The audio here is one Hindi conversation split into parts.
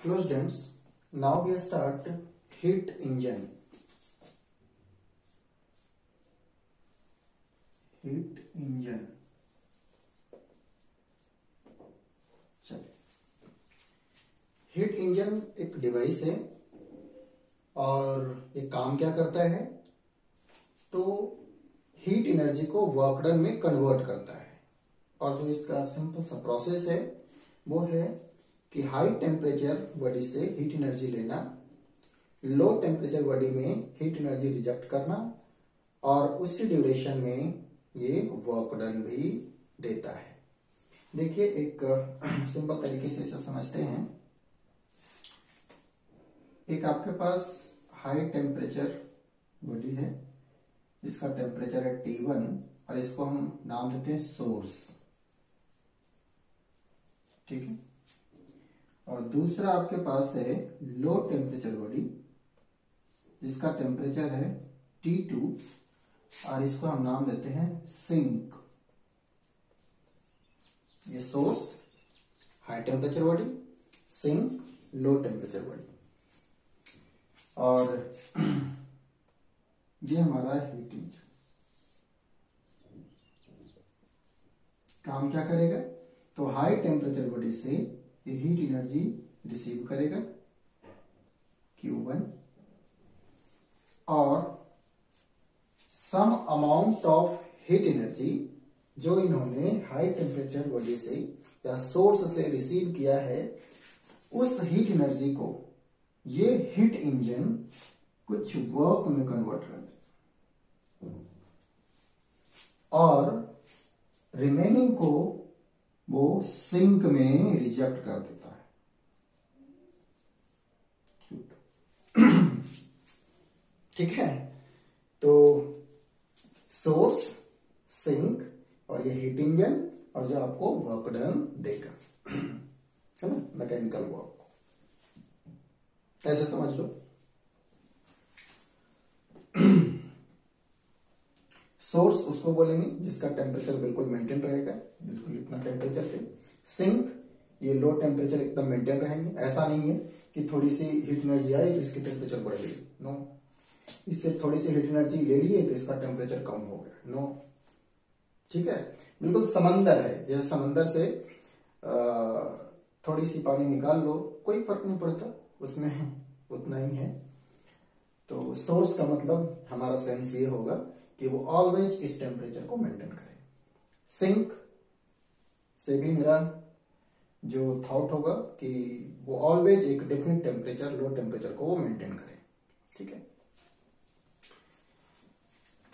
Hello students, now we start heat engine. Heat engine. चलिए, हीट इंजन एक डिवाइस है और ये काम क्या करता है तो हीट एनर्जी को वर्क डन में कन्वर्ट करता है। और जो इसका सिंपल सा प्रोसेस है वो है कि हाई टेम्परेचर बॉडी से हीट एनर्जी लेना, लो टेम्परेचर बॉडी में हीट एनर्जी रिजेक्ट करना और उसी ड्यूरेशन में ये वर्क डन भी देता है। देखिए एक सिंपल तरीके से इसे समझते हैं। एक आपके पास हाई टेम्परेचर बॉडी है जिसका टेम्परेचर है T1 और इसको हम नाम देते हैं सोर्स, ठीक है। और दूसरा आपके पास है लो टेम्परेचर बॉडी जिसका टेम्परेचर है T2 और इसको हम नाम देते हैं सिंक। ये source high temperature body, sink low temperature body, और ये हमारा हीट इंजन। काम क्या करेगा तो हाई टेम्परेचर बॉडी से ये हीट एनर्जी रिसीव करेगा Q1 और some amount of heat energy जो इन्होंने हाई टेम्परेचर बॉडी से या सोर्स से रिसीव किया है उस हीट एनर्जी को ये हीट इंजन कुछ वर्क में कन्वर्ट कर देता और रिमेनिंग को वो सिंक में रिजेक्ट कर देता है। ठीक है, तो सोर्स, सिंक और ये हीट इंजन और जो आपको वर्क डन देगा, है ना, मैकेनिकल वर्क, ऐसे समझ लो। सोर्स उसको बोलेंगे जिसका टेम्परेचर बिल्कुल मेंटेन रहेगा, बिल्कुल इतना टेम्परेचर पे। सिंक ये लो टेम्परेचर एकदम मेंटेन रहेंगे, ऐसा नहीं है कि थोड़ी सी हीट एनर्जी आई तो इसकी टेम्परेचर बढ़ गई, नो। इससे थोड़ी सी हीट एनर्जी ले लिए तो इसका टेम्परेचर कम हो गया, नो। ठीक है, बिल्कुल समंदर है, जैसे समंदर से थोड़ी सी पानी निकाल लो कोई फर्क नहीं पड़ता, उसमें उतना ही है। तो सोर्स का मतलब हमारा सेंस ये होगा कि वो ऑलवेज इस टेम्परेचर को मेंटेन करे। सिंक से भी मेरा जो थॉट होगा कि वो ऑलवेज एक डेफिनेट टेम्परेचर, लो टेम्परेचर को वो मेंटेन करे, ठीक है।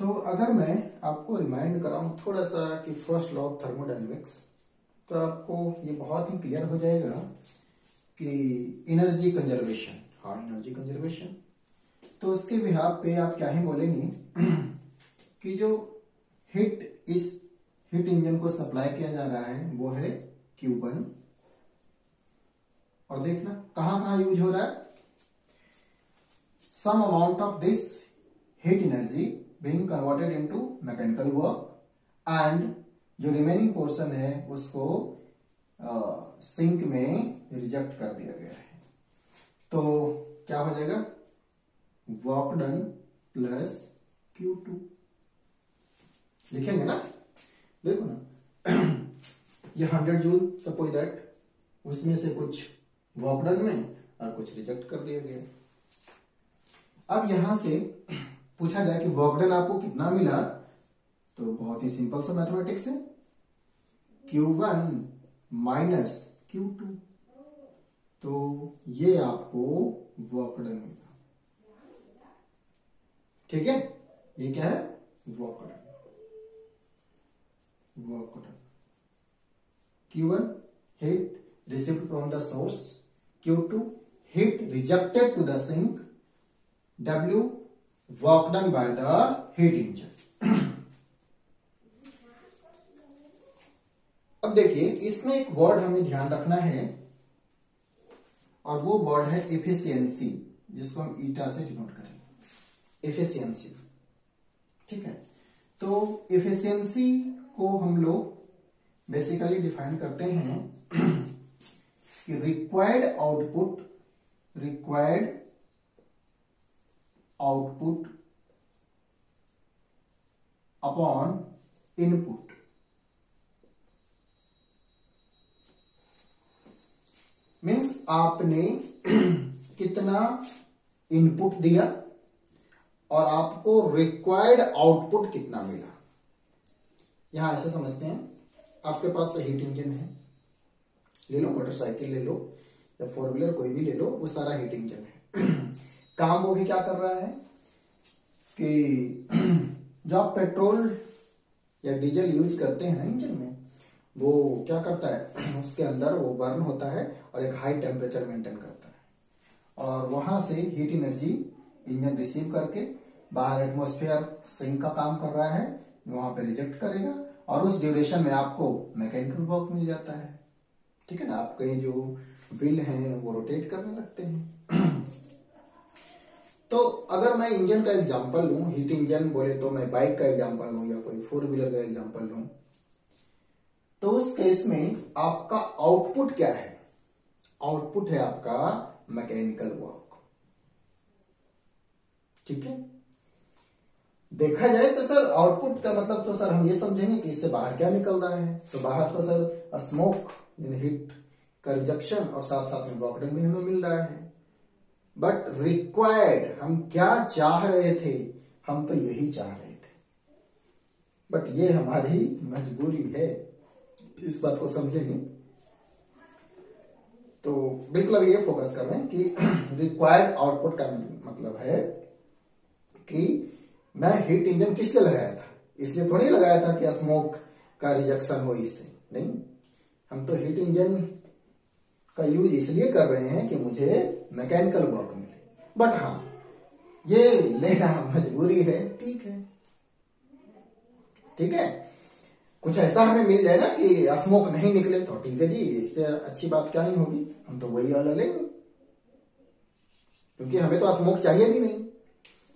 तो अगर मैं आपको रिमाइंड कराऊं थोड़ा सा कि फर्स्ट लॉ ऑफ थर्मोडायनेमिक्स, तो आपको ये बहुत ही क्लियर हो जाएगा कि एनर्जी कंजर्वेशन, हाँ एनर्जी कंजर्वेशन, तो उसके बिहाफ पे आप क्या ही बोलेंगे कि जो हीट इस हीट इंजन को सप्लाई किया जा रहा है वो है Q1। और देखना कहां कहां यूज हो रहा है, some amount of this heat energy being converted into mechanical work and जो रिमेनिंग पोर्शन है उसको सिंक में रिजेक्ट कर दिया गया है। तो क्या हो जाएगा, वर्क डन प्लस Q2 लिखेंगे ना। देखो ना ये 100 जूल सपोज दैट, उसमें से कुछ वर्क डन में और कुछ रिजेक्ट कर दिया गया। अब यहां से पूछा जाए कि वर्क डन आपको कितना मिला, तो बहुत ही सिंपल सा मैथमेटिक्स है, Q1 माइनस Q2, तो ये आपको वर्क डन मिला, ठीक है। ये क्या है, work done, work done. Q1 heat received from the source, Q2 heat rejected to the sink, W work done by the heat engine। अब देखिए इसमें एक वर्ड हमें ध्यान रखना है और वो वर्ड है एफिशिएंसी, जिसको हम ईटा से डिनोट करेंगे, एफिशिएंसी, ठीक है। तो एफिशिएंसी को हम लोग बेसिकली डिफाइन करते हैं कि required output required output upon input. Means आपने कितना इनपुट दिया और आपको रिक्वायर्ड आउटपुट कितना मिला। यहां ऐसे समझते हैं, आपके पास हीट इंजन है, ले लो मोटरसाइकिल ले लो या फोर व्हीलर कोई भी ले लो, वो सारा हीट इंजन है। काम वो भी क्या कर रहा है कि जो आप पेट्रोल या डीजल यूज करते हैं ना इंजन में, वो क्या करता है, उसके अंदर वो बर्न होता है और एक हाई टेम्परेचर मेंटेन करता है और वहां से हीट एनर्जी इंजन रिसीव करके बाहर एटमॉस्फेयर सिंक का काम कर रहा है, वहां पे रिजेक्ट करेगा और उस ड्यूरेशन में आपको मैकेनिकल वर्क मिल जाता है। ठीक है ना, आपके जो व्हील हैं वो रोटेट करने लगते हैं। तो अगर मैं इंजन का एग्जांपल लूं, हीट इंजन बोले तो मैं बाइक का एग्जांपल लूं या कोई फोर व्हीलर का एग्जांपल लूं, तो उस केस में आपका आउटपुट क्या है? आउटपुट है आपका मैकेनिकल वर्क। ठीक है, देखा जाए तो सर आउटपुट का मतलब तो सर हम ये समझेंगे कि इससे बाहर क्या निकल रहा है। तो बाहर तो सर स्मोक यानी हीट का रिजेक्शन और साथ साथ में वर्क डन भी हमें मिल रहा है। बट रिक्वायर्ड हम क्या चाह रहे थे? हम तो यही चाह रहे थे, बट ये हमारी मजबूरी है, इस बात को समझेंगे। तो बिल्कुल अभी ये फोकस कर रहे हैं कि रिक्वायर्ड आउटपुट का मतलब है कि मैं हीट इंजन किस लिए लगाया था? इसलिए थोड़ी लगाया था कि स्मोक का रिजेक्शन हो, इससे नहीं। हम तो हीट इंजन का यूज इसलिए कर रहे हैं कि मुझे मैकेनिकल वर्क मिले। बट हाँ, ये लेना मजबूरी है, ठीक है, ठीक है। कुछ ऐसा हमें मिल जाए ना कि स्मोक नहीं निकले तो ठीक है जी, इससे अच्छी बात क्या ही होगी, हम तो वही वाला लेंगे, क्योंकि हमें तो स्मोक चाहिए भी नहीं।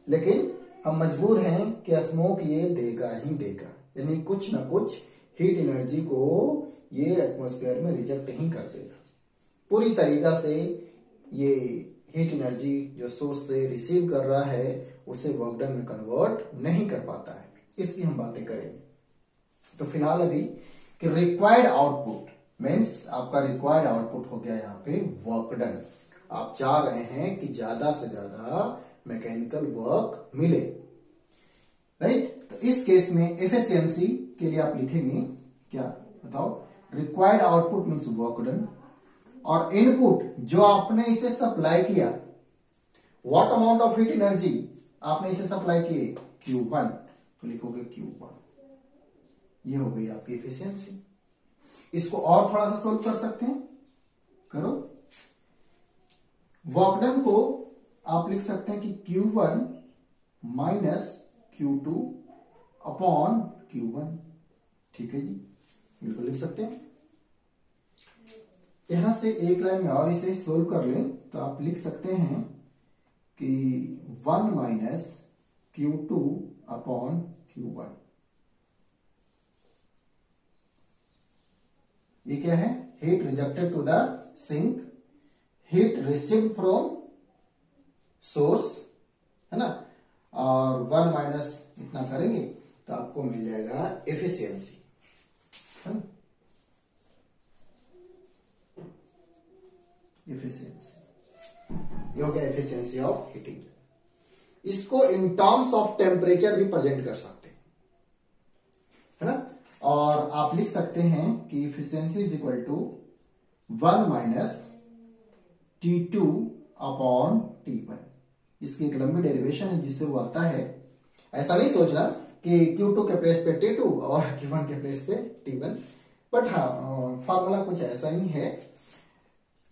लेकिन हम मजबूर हैं कि स्मोक ये देगा ही देगा, यानी कुछ ना कुछ हीट एनर्जी को ये एटमॉस्फेयर में रिजेक्ट ही कर देगा। पूरी तरीका से ये हीट एनर्जी जो सोर्स से रिसीव कर रहा है उसे वर्क डन में कन्वर्ट नहीं कर पाता है। इसकी हम बातें करेंगे। तो फिलहाल अभी कि रिक्वायर्ड आउटपुट मीन्स आपका रिक्वायर्ड आउटपुट हो गया यहाँ पे वर्क डन। आप चाह रहे हैं कि ज्यादा से ज्यादा मैकेनिकल वर्क मिले, राइट। तो इस केस में एफिशिएंसी के लिए आप लिखेंगे क्या, बताओ? Required output means work done और इनपुट जो आपने इसे सप्लाई किया, what amount of heat energy आपने इसे सप्लाई किए, Q1, तो लिखोगे Q1। ये हो गई आपकी एफिशिएंसी। इसको और थोड़ा सा सोल्व कर सकते हैं, करो। वर्क डन को आप लिख सकते हैं कि Q1 minus Q2 upon Q1। ठीक है जी, बिल्कुल लिख सकते हैं। यहां से एक लाइन में और इसे सोल्व कर लें तो आप लिख सकते हैं कि 1 माइनस Q2 अपॉन Q1। ये क्या है? Heat rejected to the sink, heat received from source, है ना, और 1 माइनस इतना करेंगे तो आपको मिल जाएगा एफिशिएंसी, है ना, एफिशिएंसी। ये हो गया एफिशिएंसी ऑफ हीटिंग। इसको इन टर्म्स ऑफ टेम्परेचर भी प्रेजेंट कर सकते हैं, है ना। और आप लिख सकते हैं कि efficiency is equal to 1 minus T2 upon T1। इसकी एक लंबी डेरिवेशन है जिससे वो आता है। ऐसा नहीं सोचना कि Q2 के प्लेस पे T2 और Q1 के प्लेस पे T1, बट हाँ फॉर्मूला कुछ ऐसा ही है,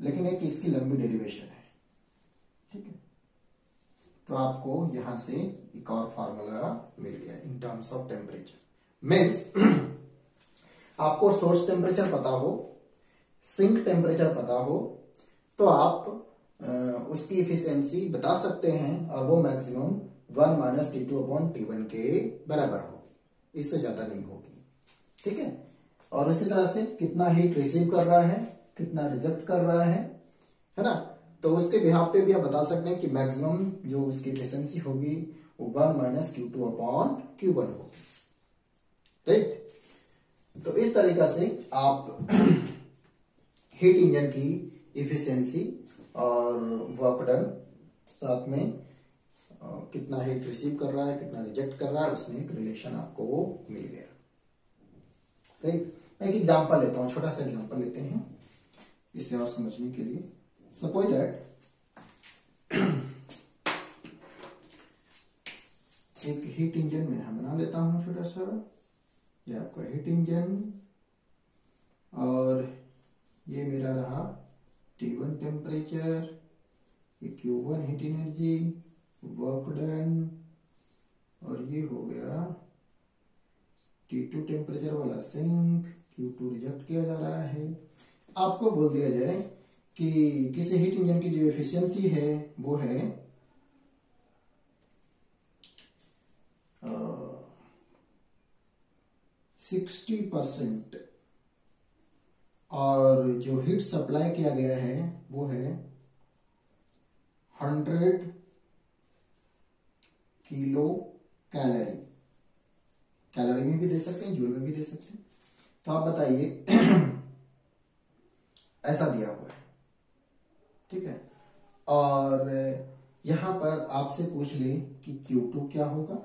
लेकिन एक इसकी लंबी डेरिवेशन है, ठीक है। तो आपको यहां से एक और फॉर्मूला मिल गया in terms of temperature. Means आपको सोर्स टेम्परेचर पता हो, सिंक टेम्परेचर पता हो, तो आप उसकी एफिशिएंसी बता सकते हैं और वो maximum 1 minus T2 upon T1 के बराबर होगी, इससे ज्यादा नहीं होगी, ठीक है। और इसी तरह से कितना हीट रिसीव कर रहा है, कितना रिजेक्ट कर रहा है ना, तो उसके बिहाफ पे भी आप बता सकते हैं कि मैक्सिमम जो उसकी एफिशिएंसी होगी वो 1 माइनस Q2 अपॉन Q1 होगी, राइट। तो इस तरीका से आप हीट इंजन की इफिशियंसी और वर्क डन, साथ में कितना हीट रिसीव कर रहा है, कितना रिजेक्ट कर रहा है, उसमें एक रिलेशन आपको मिल गया, राइट। मैं एक एग्जांपल लेता हूं, छोटा सा एग्जांपल लेते हैं इसे और समझने के लिए। सपोज दैट एक हीट इंजन में हम बना लेता हूं छोटा सा, ये आपका हीट इंजन और ये मेरा रहा T1 टेम्परेचर, ये Q1 heat energy, work done, और ये हो गया T2 टेम्परेचर वाला सिंक, Q2 रिजेक्ट किया जा रहा है। आपको बोल दिया जाए कि किसी हीट इंजन की जो एफिशिएंसी है वो है 60% और जो हीट सप्लाई किया गया है वो है 100 किलो कैलोरी। कैलोरी में भी दे सकते हैं, जूल में भी दे सकते हैं। तो आप बताइए ऐसा दिया हुआ है, ठीक है। और यहां पर आपसे पूछ ले कि Q2 क्या होगा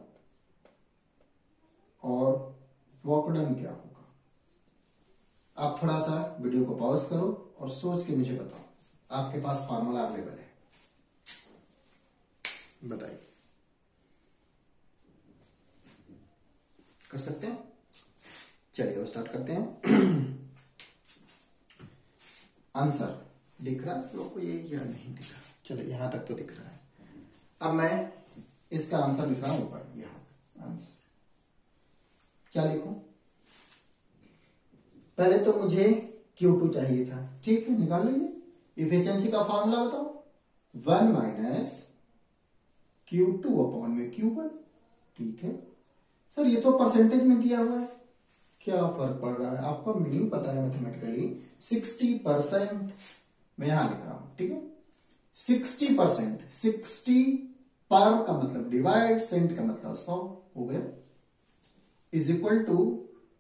और वर्क डन क्या होगा। आप थोड़ा सा वीडियो को पॉज करो और सोच के मुझे बताओ, आपके पास फार्मूला अवेलेबल है, बताइए। कर सकते हैं? चलिए अब स्टार्ट करते हैं। आंसर दिख रहा है लोगों को ये या नहीं दिख रहा? चलो यहां तक तो दिख रहा है। अब मैं इसका आंसर लिख रहा हूं ऊपर, यहां आंसर क्या लिखूं? पहले तो मुझे Q2 चाहिए था, ठीक है, निकाल लीजिए। इफिशियंसी का फॉर्मूला बताओ, 1 माइनस Q2 अपॉन में Q1, ठीक है। सर ये तो परसेंटेज में दिया हुआ है, क्या फर्क पड़ रहा है? आपको मीनिंग पता है मैथमेटिकली, 60% मैं यहां लिख रहा हूं, ठीक है। 60%, 60 पर का मतलब डिवाइड, सेंट का मतलब 100 हो गया, is equal to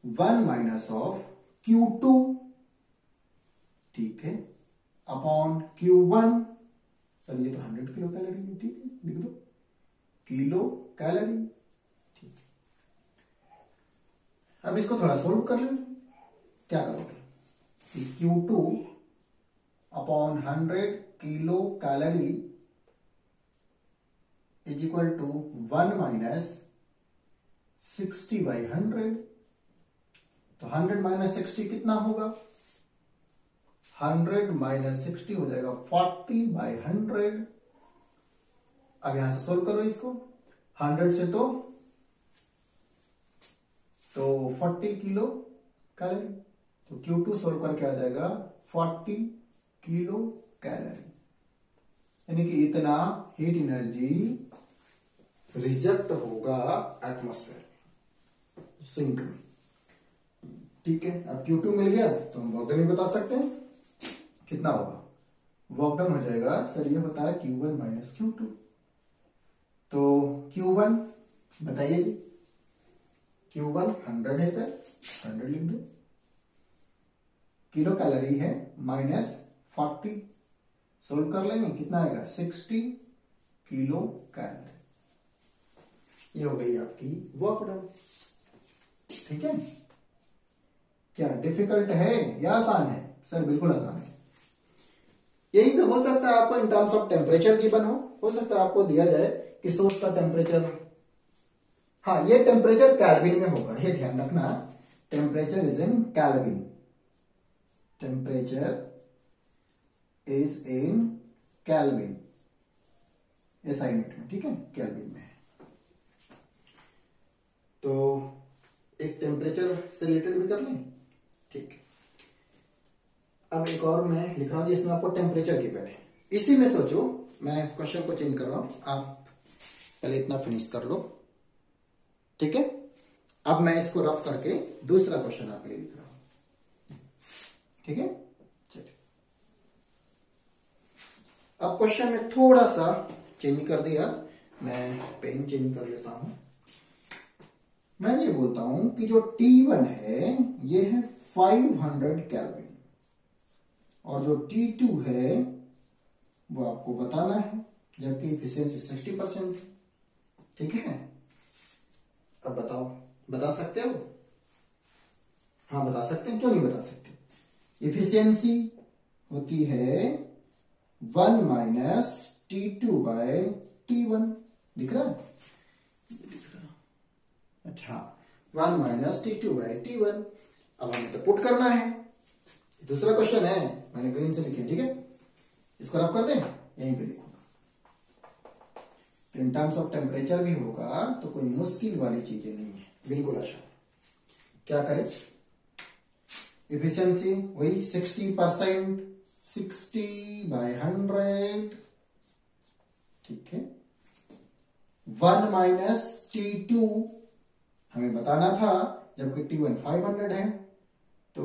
1 minus of Q2, ठीक है, अपॉन Q1। सर ये तो 100 किलो कैलोरी है, ठीक है, लिख दो किलो कैलोरी, ठीक है। अब इसको थोड़ा सोल्व कर लें। क्या करोगे? Q2 upon 100 kilo calorie is equal to 1 minus 60 by 100। तो 100 माइनस 60 कितना होगा? 100 माइनस 60 हो जाएगा 40 बाई 100। अब यहां से सोल्व करो इसको, 100 से तो 40 किलो कैलोरी, तो Q2 सोल्व करके आ जाएगा 40 किलो कैलोरी, यानी कि इतना हीट एनर्जी रिजेक्ट होगा एटमॉस्फेयर में, सिंक में, ठीक है। अब Q2 मिल गया तो हम वर्क डन भी बता सकते हैं, कितना होगा? वर्क डन हो जाएगा, सर ये होता है Q1 माइनस Q2। तो Q1 बताइए जी, Q1 100 है सर, 100 लिख दो, किलो कैलोरी है माइनस 40, सोल्व कर लेंगे कितना आएगा? 60 किलो कैलोरी। ये हो गई आपकी वर्क डन, ठीक है। क्या डिफिकल्ट है या आसान है? सर बिल्कुल आसान है। यही पे हो सकता है आपको in terms of temperature given हो सकता है आपको दिया जाए कि सोर्स का टेम्परेचर, हाँ ये टेम्परेचर केल्विन में होगा, ये ध्यान रखना, temperature is in kelvin, temperature is in kelvin, ऐसा यूनिट में, ठीक है, केल्विन में। तो एक टेम्परेचर से रिलेटेड भी कर लें, ठीक है। अब एक और मैं लिख रहा हूं जिसमें आपको टेम्परेचर गिवन है, इसी में सोचो, मैं क्वेश्चन को चेंज कर रहा हूं, आप पहले इतना फिनिश कर लो, ठीक है। अब मैं इसको रफ करके दूसरा क्वेश्चन आपके लिए लिख रहा हूं, ठीक है। चलिए अब क्वेश्चन में थोड़ा सा चेंज कर दिया, मैं पेन चेंज कर लेता हूं। मैं ये बोलता हूं कि जो T1 है ये है 500 केल्विन और जो T2 है वो आपको बताना है, जबकि इफिशियंसी 60%। ठीक है, अब बताओ, बता सकते हो? हाँ बता सकते हैं, क्यों नहीं बता सकते। इफिशियंसी होती है 1 माइनस T2 बाय T1। दिख रहा है? अच्छा, 1 माइनस T2 बाय T1। अब हमें तो पुट करना है। दूसरा क्वेश्चन है, मैंने ग्रीन से लिखे, ठीक है, इसको रफ कर दें, यहीं पे लिखूंगा। तो इन टर्म्स ऑफ टेम्परेचर भी होगा, तो कोई मुश्किल वाली चीजें नहीं है, बिल्कुल आसान। क्या करें? इफिशियंसी वही 60%, 60/100, ठीक है। 1 माइनस T2 हमें बताना था, जबकि T1 500 है, तो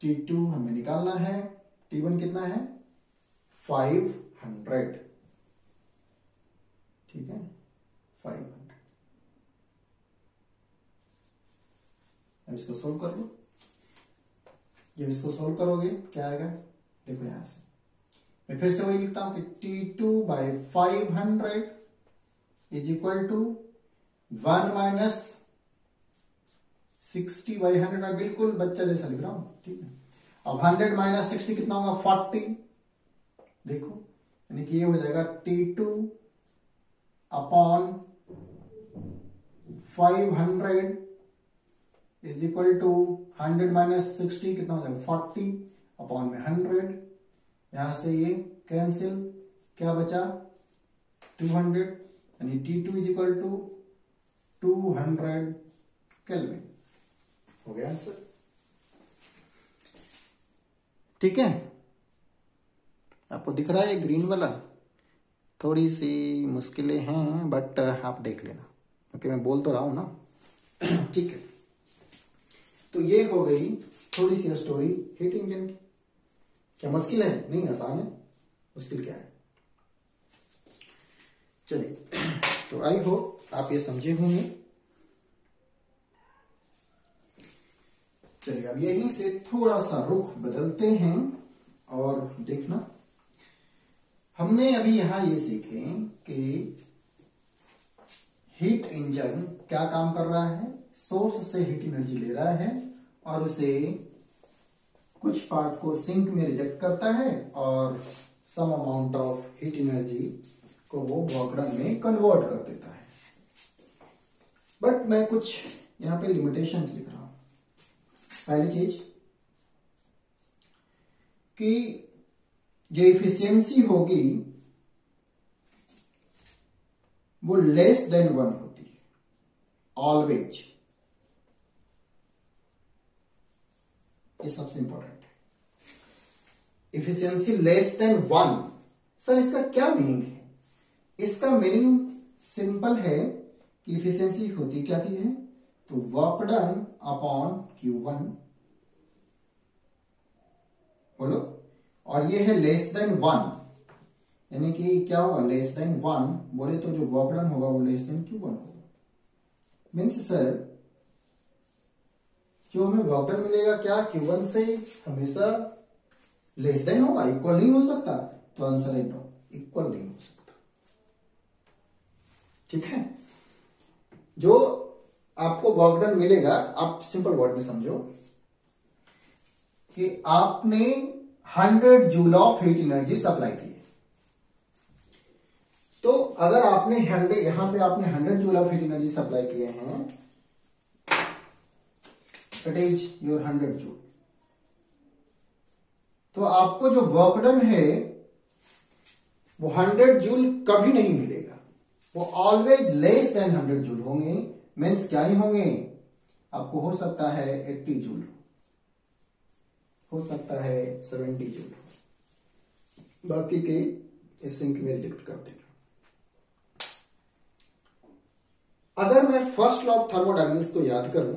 T2 हमें निकालना है। T1 कितना है? 500, ठीक है, 500। अब इसको सोल्व कर लो। जब इसको सोल्व करोगे क्या आएगा? देखो यहां से मैं फिर से वही लिखता हूं कि T2 by 500 is equal to 1 minus 60/100। मैं बिल्कुल बच्चा जैसा लिख रहा हूं, ठीक है। अब 100 माइनस 60 कितना होगा? 40। देखो, यानी कि ये हो जाएगा T2 upon 500 is equal to 100 minus 60 कितना हो जाएगा? 40 अपॉन में 100। यहां से ये कैंसिल, क्या बचा? 200, यानी T2 is equal to 200 kelvin. हो गया आंसर, ठीक है। आपको दिख रहा है ग्रीन वाला? थोड़ी सी मुश्किलें हैं, बट आप देख लेना, क्योंकि मैं बोल तो रहा हूं ना। ठीक है, तो ये हो गई थोड़ी सी स्टोरी हीट इंजन की। क्या मुश्किल है? नहीं, आसान है। मुश्किल क्या है? चलिए, तो आई होप आप ये समझे होंगे। चलिए, अब यहीं से थोड़ा सा रुख बदलते हैं और देखना, हमने अभी यहां ये सीखे कि हीट इंजन क्या काम कर रहा है। सोर्स से हीट एनर्जी ले रहा है और उसे कुछ पार्ट को सिंक में रिजेक्ट करता है और some amount of heat energy को वो वर्क डन में कन्वर्ट कर देता है। बट मैं कुछ यहां पे लिमिटेशंस लिख रहा हूं। पहली चीज कि जो इफिशियंसी होगी वो लेस देन 1 होती है ऑलवेज। ये सबसे इंपॉर्टेंट है। Efficiency less than 1। सर इसका क्या मीनिंग है? इसका मीनिंग सिंपल है कि इफिशियंसी होती क्या थी है, तो वर्क डन अपॉन Q1, बोलो। और ये है लेस देन 1, यानी कि क्या होगा? लेस देन 1 बोले तो जो वर्क डन होगा वो लेस देन Q1 होगा। मीन्स सर जो हमें वर्क डन मिलेगा क्या Q1 से हमेशा लेस देन होगा? इक्वल नहीं हो सकता। तो आंसर है नो, इक्वल नहीं हो सकता। ठीक है, जो आपको वर्क डन मिलेगा, आप सिंपल वर्ड में समझो कि आपने 100 joule of heat energy supply की है। तो अगर आपने 100, यहां पे आपने 100 joule of heat energy supply किए हैं, इट इज योर 100 जूल। तो आपको जो वर्क डन है वो 100 जूल कभी नहीं मिलेगा, वो ऑलवेज लेस देन 100 जूल होंगे। मीन्स क्या ही होंगे? आपको हो सकता है 80 जूल, हो सकता है 70 जूल, बाकी के इस सिंक में रिजेक्ट कर देगा। अगर मैं फर्स्ट लॉ ऑफ थर्मोडायनेमिक्स को याद करूं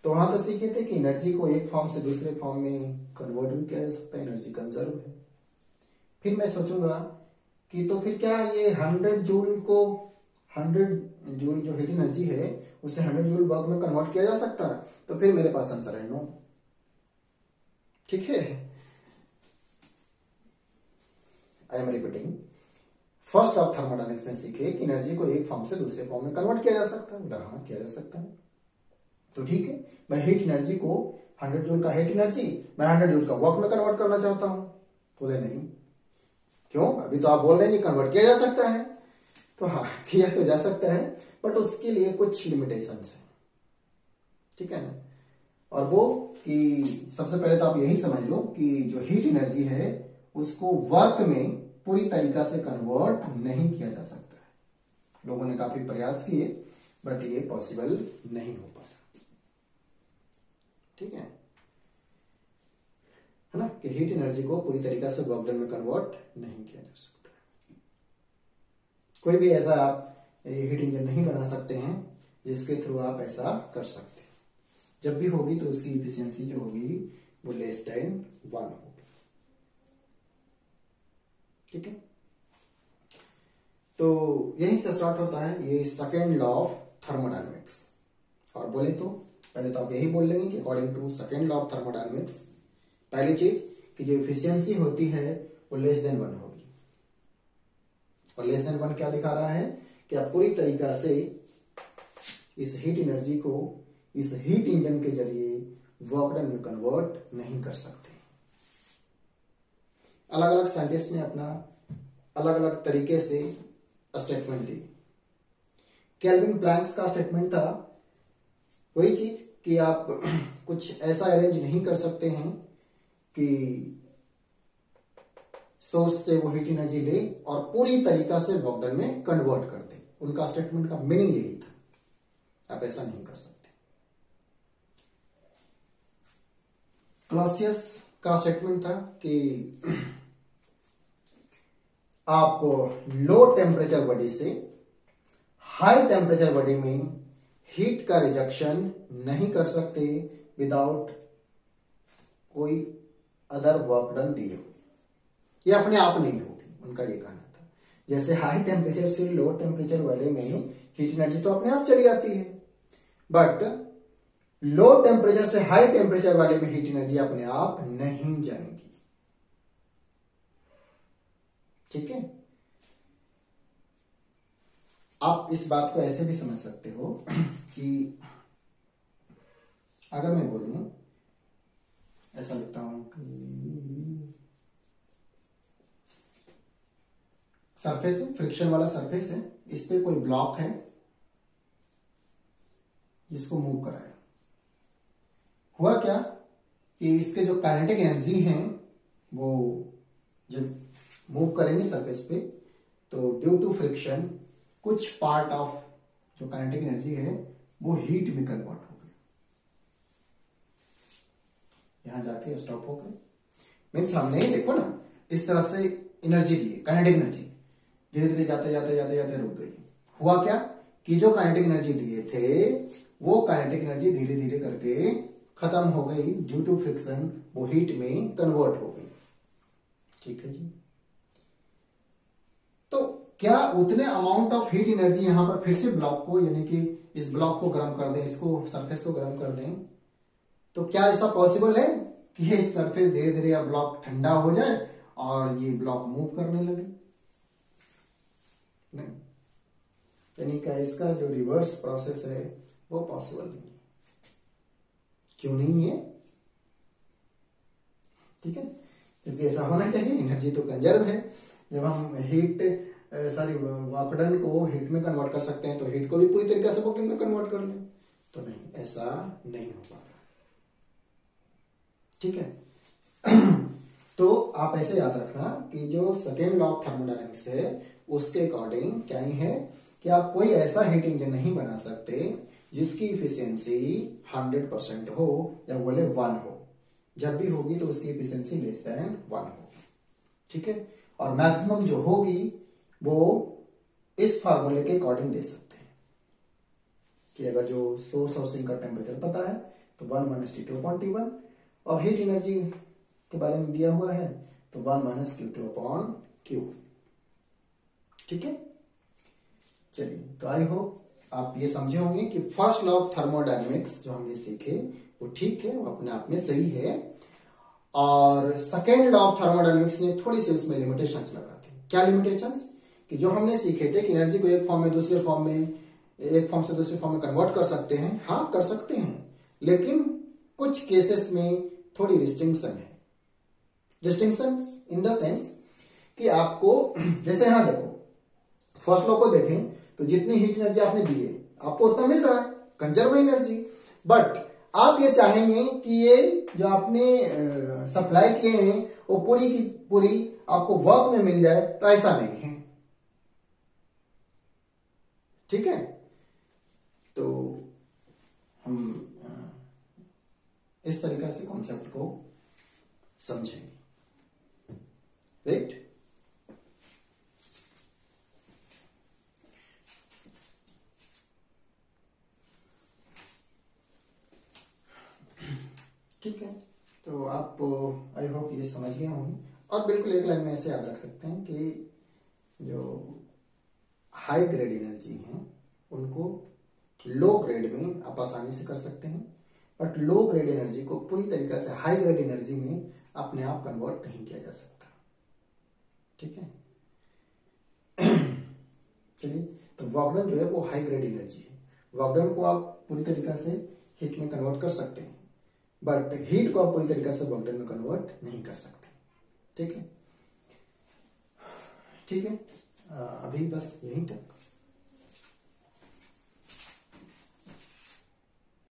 तो वहां तो सीखे थे कि एनर्जी को एक फॉर्म से दूसरे फॉर्म में कन्वर्ट भी किया जा सकता है, एनर्जी कंजर्व है। फिर मैं सोचूंगा कि तो फिर क्या ये 100 जूल जो हीट एनर्जी है उसे 100 जूल वर्क में कन्वर्ट किया जा सकता है? तो फिर मेरे पास आंसर है नो। ठीक है, I am repeating, first of thermodynamics में सीखे कि एनर्जी को एक फॉर्म से दूसरे फॉर्म में कन्वर्ट किया जा सकता है। हाँ, किया जा सकता है। तो ठीक है, मैं हीट एनर्जी को 100 जूल का हीट एनर्जी मैं 100 जूल का वर्क में कन्वर्ट करना चाहता हूं। बोले नहीं, क्यों? अभी तो आप बोल रहे हैं कि कन्वर्ट किया जा सकता है। तो हाँ, किया तो जा सकता है, बट उसके लिए कुछ लिमिटेशंस है। ठीक है ना? और वो कि सबसे पहले तो आप यही समझ लो कि जो हीट एनर्जी है उसको वर्क में पूरी तरीका से कन्वर्ट नहीं किया जा सकता है। लोगों ने काफी प्रयास किए, बट ये पॉसिबल नहीं हो पाया। ठीक है ना? कि हीट एनर्जी को पूरी तरीका से वर्क डन में कन्वर्ट नहीं किया जा सकता। कोई भी ऐसा आप हीट इंजन नहीं बना सकते हैं जिसके थ्रू आप ऐसा कर सकते हैं। जब भी होगी तो उसकी इफिशियंसी जो होगी वो लेस देन 1 होगी। ठीक है, तो यहीं से स्टार्ट होता है ये सेकेंड लॉ ऑफ थर्मोडायनेमिक्स। और बोले तो पहले तो आप यही बोल लेंगे कि according to second law of thermodynamics, पहली चीज कि जो इफिशियंसी होती है वो लेस देन 1 होगी। और लेस देन 1 क्या दिखा रहा है कि आप पूरी तरीका से इस हीट एनर्जी को इस हीट इंजन के जरिए वर्क डन में कन्वर्ट नहीं कर सकते। अलग अलग साइंटिस्ट ने अपना अलग अलग तरीके से स्टेटमेंट दी। केल्विन प्लैंक्स का स्टेटमेंट था वही चीज कि आप कुछ ऐसा अरेंज नहीं कर सकते हैं कि सोर्स से वो हीट एनर्जी ले और पूरी तरीका से वर्क डन में कन्वर्ट कर दे। उनका स्टेटमेंट का मीनिंग यही था, आप ऐसा नहीं कर सकते। क्लासियस का स्टेटमेंट था कि आप लो टेम्परेचर बॉडी से हाई टेम्परेचर बॉडी में हीट का रिजेक्शन नहीं कर सकते विदाउट कोई अदर वर्क डन दिए हुए। ये अपने आप नहीं होगी, उनका ये कहना था। जैसे हाई टेम्परेचर से लो टेम्परेचर वाले में हीट एनर्जी तो अपने आप चली जाती है, बट लो टेम्परेचर से हाई टेम्परेचर वाले में हीट एनर्जी अपने आप नहीं जाएंगी। ठीक है, आप इस बात को ऐसे भी समझ सकते हो कि अगर मैं बोलूं, ऐसा लिखता हूं कि सरफेस है, फ्रिक्शन वाला सरफेस है, इस पे कोई ब्लॉक है जिसको मूव कराया। हुआ क्या कि इसके जो काइनेटिक एनर्जी है वो जब मूव करेंगे सरफेस पे तो ड्यू टू फ्रिक्शन कुछ पार्ट ऑफ जो काइनेटिक एनर्जी है वो हीट में कन्वर्ट हो गई, यहां जाके स्टॉप हो गए। मीन्स हमने देखो ना इस तरह से एनर्जी दी है, काइनेटिक एनर्जी धीरे धीरे जाते जाते जाते जाते रुक गई। हुआ क्या कि जो काइनेटिक एनर्जी दिए थे वो काइनेटिक एनर्जी धीरे धीरे करके खत्म हो गई, ड्यू टू फ्रिक्शन वो हीट में कन्वर्ट हो गई। ठीक है जी, तो क्या उतने अमाउंट ऑफ हीट एनर्जी यहां पर फिर से ब्लॉक को, यानी कि इस ब्लॉक को गर्म कर दें, इसको सरफेस को गर्म कर दें, तो क्या ऐसा पॉसिबल है कि ये सरफेस धीरे धीरे या ब्लॉक ठंडा हो जाए और ये ब्लॉक मूव करने लगे? नहीं, यानी कि इसका जो रिवर्स प्रोसेस है वो पॉसिबल नहीं है। क्यों नहीं है? ठीक है, क्योंकि ऐसा होना चाहिए, एनर्जी तो कंजर्व है। जब हम हीट वर्क डन को हीट में कन्वर्ट कर सकते हैं तो हीट को भी पूरी तरीके से वर्क डन में कन्वर्ट कर लें, तो नहीं, ऐसा नहीं हो पा रहा। ठीक है तो आप ऐसे याद रखना कि जो सेकेंड लॉ ऑफ थर्मोडायनेमिक्स है उसके अकॉर्डिंग क्या ही है कि आप कोई ऐसा हीट इंजन नहीं बना सकते जिसकी इफिशियंसी 100% हो या बोले 1 हो। जब भी होगी तो उसकी इफिशियंसी लेस देन 1 होगी। ठीक है, और मैक्सिमम जो होगी वो इस फार्मूले के अकॉर्डिंग दे सकते हैं कि अगर जो सोर्स और सिंक का टेम्परेचर पता है तो 1 माइनस T2 अपॉन T1, और हीट एनर्जी के बारे में दिया हुआ है तो 1 माइनस Q2 अपॉन Q। ठीक है, चलिए, तो आई होप आप ये समझे होंगे कि फर्स्ट लॉ ऑफ थर्मोडायनेमिक्स जो हमने सीखे वो ठीक है, वो अपने आप में सही है। और सेकेंड लॉ ऑफ थर्मोडायनेमिक्स ने थोड़ी सी उसमें लिमिटेशंस लगा दी। क्या लिमिटेशंस? कि जो हमने सीखे थे कि एनर्जी को एक फॉर्म में दूसरे फॉर्म में, एक फॉर्म से दूसरे फॉर्म में कन्वर्ट कर सकते हैं, हाँ कर सकते हैं, लेकिन कुछ केसेस में थोड़ी रिस्ट्रिक्शन है। रिस्ट्रिक्शन इन द सेंस कि आपको, जैसे यहां देखो, फर्स्ट लॉ को देखें तो जितनी हीट एनर्जी आपने दी है आपको उतना मिल रहा है, कंजर्व एनर्जी। बट आप ये चाहेंगे कि ये जो आपने सप्लाई किए हैं वो पूरी की पूरी आपको वर्क में मिल जाए, तो ऐसा नहीं है। ठीक है, तो हम इस तरीका से कॉन्सेप्ट को समझेंगे, राइट। ठीक है, तो आप आई होप ये समझ गए होंगे। और बिल्कुल एक लाइन में ऐसे याद रख सकते हैं कि जो हाई ग्रेड एनर्जी है उनको लो ग्रेड में आप आसानी से कर सकते हैं, बट लो ग्रेड एनर्जी को पूरी तरीके से हाई ग्रेड एनर्जी में अपने आप कन्वर्ट नहीं किया जा सकता। ठीक है, चलिए, तो वर्क डन जो है वो हाई ग्रेड एनर्जी है। वर्क डन को आप पूरी तरीके से हीट में कन्वर्ट कर सकते हैं, बट हीट को आप पूरी तरीके से वर्क डन में कन्वर्ट नहीं कर सकते। ठीक है, ठीक है, अभी बस यहीं तक।